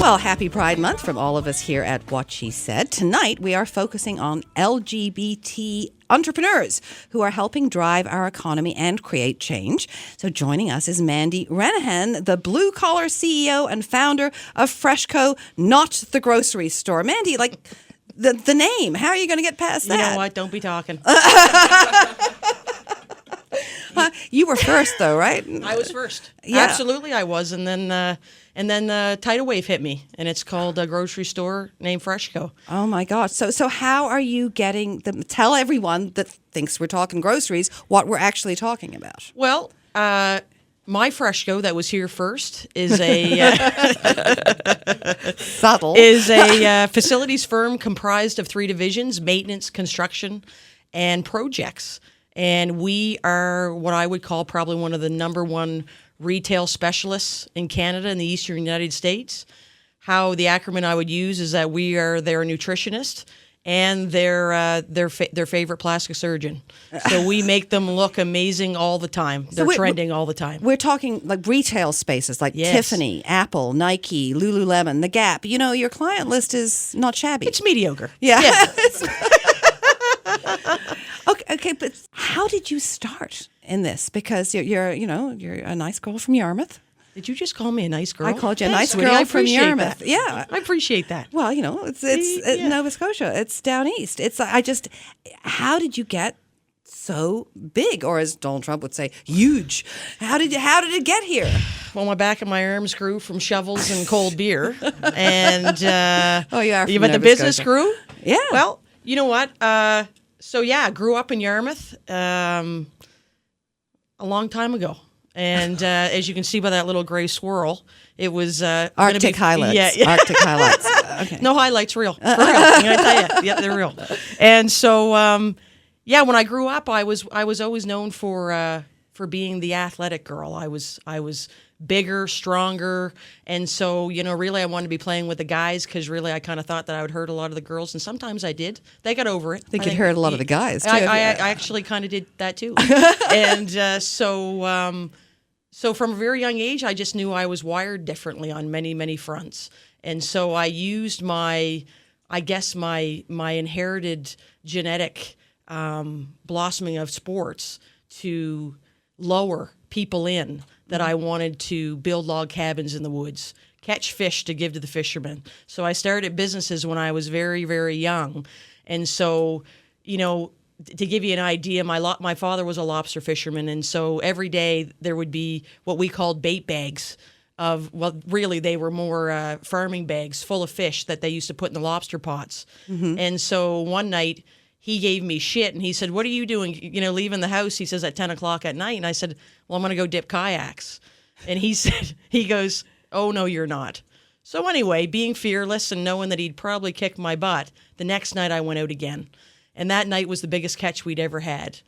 Well, happy Pride Month from all of us here at What She Said. Tonight, we are focusing on LGBT entrepreneurs who are helping drive our economy and create change. So joining us is Mandy Rennehan, the blue-collar CEO and founder of Freshco, not the grocery store. Mandy, like the name, how are you going to get past that? You know what? Don't be talking. You were first, though, right? I was first. Yeah. Absolutely, I was. And then the tidal wave hit me, and it's called a grocery store named Freshco. Oh my gosh! So how are you getting them? Tell everyone that thinks we're talking groceries what we're actually talking about. Well, my Freshco that was here first is a Subtle facilities firm comprised of 3 divisions: maintenance, construction, and projects. And we are what I would call probably one of the number one retail specialists in Canada and the Eastern United States. How the acronym I would use is that we are their nutritionist and their favorite plastic surgeon. So we make them look amazing all the time. They're trending all the time. We're talking like retail spaces like Yes. Tiffany, Apple, Nike, Lululemon, The Gap. You know, your client list is not shabby. It's mediocre. Yeah. Okay, but how did you start in this? Because you're a nice girl from Yarmouth. Did you just call me a nice girl? I called you a Thanks, nice sweetie. girl I from appreciate Yarmouth. that. Yeah. I appreciate that. Well, it's Yeah. Nova Scotia. It's down east. How did you get so big, or as Donald Trump would say, huge? How did it get here? Well, my back and my arms grew from shovels and cold beer, and Oh, you are from but the Nova business Scotia. grew. Yeah. Well, you know what? Grew up in Yarmouth a long time ago. And as you can see by that little gray swirl, it was Arctic highlights. Yeah. Arctic highlights. Okay. No highlights, real. For real. I'm going to tell you. Yeah, they're real. And so, when I grew up, I was always known for being the athletic girl. I was bigger, stronger, and so really I wanted to be playing with the guys because really I kind of thought that I would hurt a lot of the girls, and sometimes I did. They got over it. I think you'd hurt a lot of the guys too. I actually kind of did that too, and so from a very young age, I just knew I was wired differently on many, many fronts. And so I used my inherited genetic blossoming of sports to lure people in that I wanted to build log cabins in the woods, catch fish to give to the fishermen. So I started businesses when I was very, very young. And so, to give you an idea, my father was a lobster fisherman, and so every day there would be what we called bait bags really they were more farming bags full of fish that they used to put in the lobster pots. Mm-hmm. And so one night he gave me shit, and he said, "What are you doing, leaving the house?" He says, at 10 o'clock at night. And I said, "Well, I'm going to go dip kayaks." And he goes, "Oh, no, you're not." So anyway, being fearless and knowing that he'd probably kick my butt, the next night I went out again. And that night was the biggest catch we'd ever had.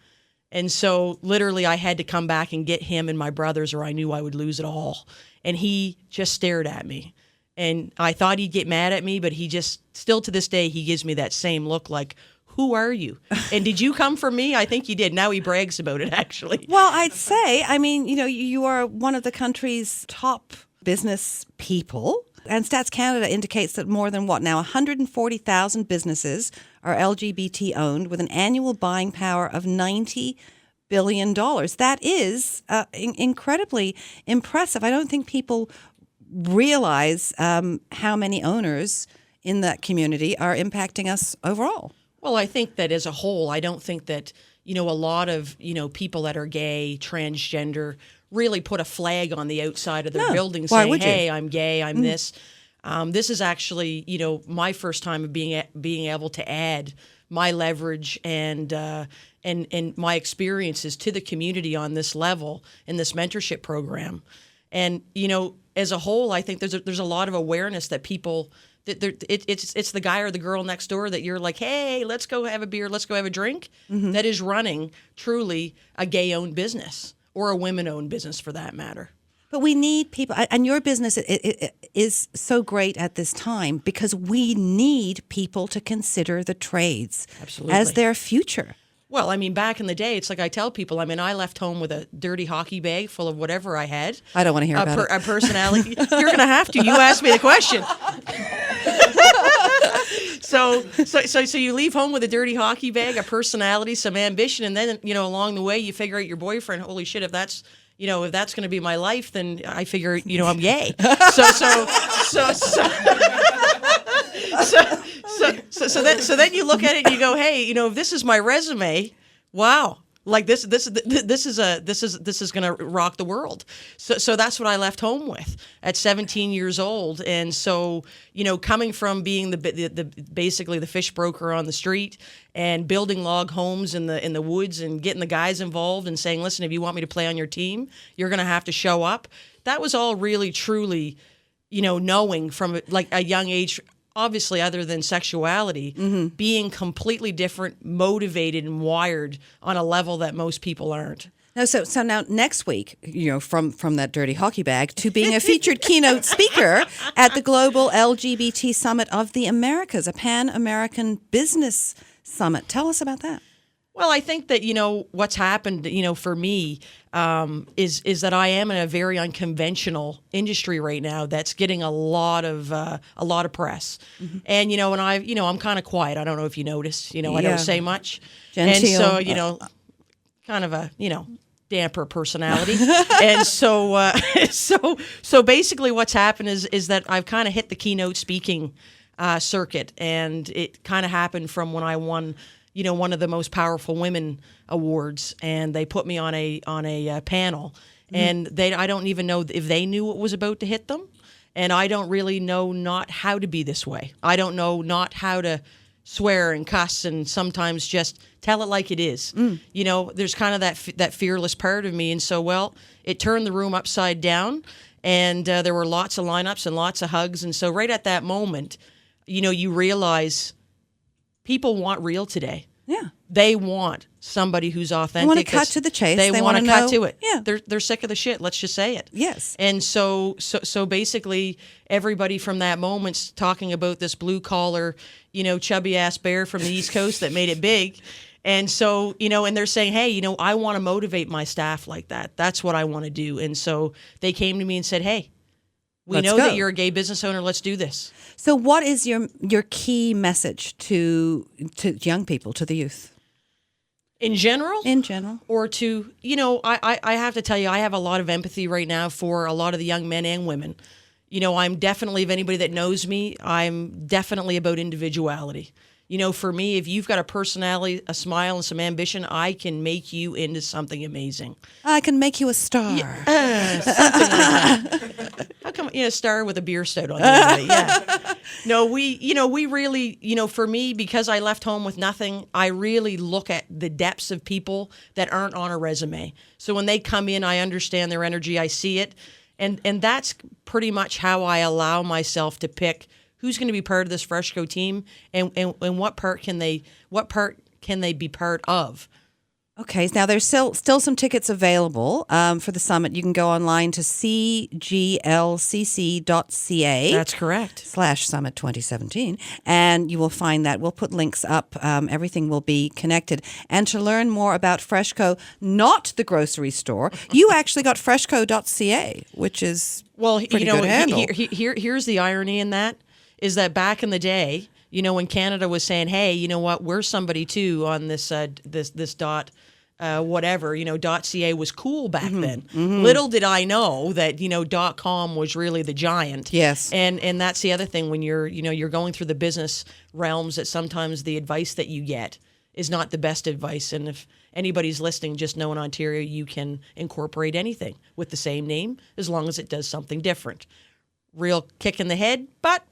And so literally I had to come back and get him and my brothers, or I knew I would lose it all. And he just stared at me. And I thought he'd get mad at me, but he just, still to this day, he gives me that same look like, "Who are you? And did you come for me?" I think he did. Now he brags about it, actually. Well, I'd say, you are one of the country's top business people. And Stats Canada indicates that more than 140,000 businesses are LGBT owned with an annual buying power of $90 billion. That is incredibly impressive. I don't think people realize how many owners in that community are impacting us overall. Well, I think that as a whole, I don't think that, a lot of, people that are gay, transgender, really put a flag on the outside of their building saying, "Hey, I'm gay, I'm this." This is actually, my first time of being able to add my leverage and my experiences to the community on this level in this mentorship program. And as a whole, I think there's a lot of awareness that people. It's the guy or the girl next door that you're like, "Hey, let's go have a beer, let's go have a drink," that is running truly a gay-owned business or a women-owned business for that matter. But we need people, and your business it is so great at this time because we need people to consider the trades Absolutely. as their future. Well, I mean, back in the day, it's like I tell people, I mean, I left home with a dirty hockey bag full of whatever I had. I don't want to hear about it. A personality. You're going to have to. You asked me the question. So you leave home with a dirty hockey bag, a personality, some ambition, and then, along the way, you figure out your boyfriend, holy shit, if that's going to be my life, then I figure, I'm yay. So then you look at it and you go, hey, if this is my resume, wow, like this is going to rock the world. So that's what I left home with at 17 years old. And so, coming from being the basically the fish broker on the street and building log homes in the woods and getting the guys involved and saying, listen, if you want me to play on your team, you're going to have to show up. That was all really, truly, knowing from like a young age, obviously other than sexuality, being completely different, motivated and wired on a level that most people aren't. No, so now next week, from that dirty hockey bag to being a featured keynote speaker at the Global LGBT Summit of the Americas, a Pan-American business summit. Tell us about that. Well, I think that, what's happened, for me, is that I am in a very unconventional industry right now that's getting a lot of press. And, and I'm kind of quiet. I don't know if you noticed, I don't say much. Genteel. And so, kind of a, damper personality. And so, so basically what's happened is that I've kind of hit the keynote speaking circuit, and it kind of happened from when I won one of the most powerful women awards, and they put me on a panel, and I don't even know if they knew what was about to hit them, and I don't really know not how to be this way. I don't know not how to swear and cuss and sometimes just tell it like it is. There's kind of that fearless part of me, and so it turned the room upside down, and there were lots of lineups and lots of hugs, and so right at that moment, you realize people want real today. Yeah. They want somebody who's authentic. They want to cut to the chase. They want to cut to it. Yeah. They're sick of the shit. Let's just say it. Yes. And so basically everybody from that moment's talking about this blue collar, chubby ass bear from the East Coast that made it big. And so, and they're saying, hey, I want to motivate my staff like that. That's what I want to do. And so they came to me and said, hey, we know that you're a gay business owner. Let's do this. So what is your key message to young people, to the youth? In general? In general. Or to, I have to tell you, I have a lot of empathy right now for a lot of the young men and women. I'm definitely, if anybody that knows me, I'm definitely about individuality. For me, if you've got a personality, a smile, and some ambition, I can make you into something amazing. I can make you a star. Yeah, something like that. How come, star with a beer stout on the end of it? Yeah. No, we really, for me, because I left home with nothing, I really look at the depths of people that aren't on a resume. So when they come in, I understand their energy, I see it. And that's pretty much how I allow myself to pick who's going to be part of this Freshco team, and what part can they be part of? Okay, now there's still some tickets available for the summit. You can go online to cglcc.ca. That's correct. /Summit 2017, and you will find that. We'll put links up. Everything will be connected. And to learn more about Freshco, not the grocery store, you actually got freshco.ca, which is pretty good handle. Here's the irony in that, is that back in the day, when Canada was saying, hey, you know what, we're somebody too on this dot, whatever, .ca was cool back then. Little did I know that, .com was really the giant. Yes. And that's the other thing when you're going through the business realms, that sometimes the advice that you get is not the best advice. And if anybody's listening, just know in Ontario, you can incorporate anything with the same name as long as it does something different. Real kick in the head, but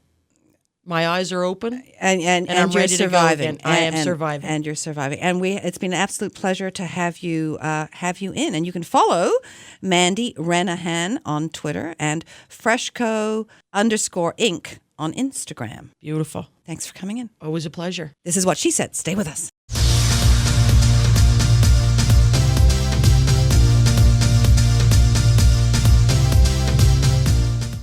my eyes are open, and I'm you're ready surviving. to go again. I am surviving, and you're surviving. And it's been an absolute pleasure to have you in. And you can follow Mandy Rennehan on Twitter and Freshco_Inc. on Instagram. Beautiful. Thanks for coming in. Always a pleasure. This is What She Said. Stay with us.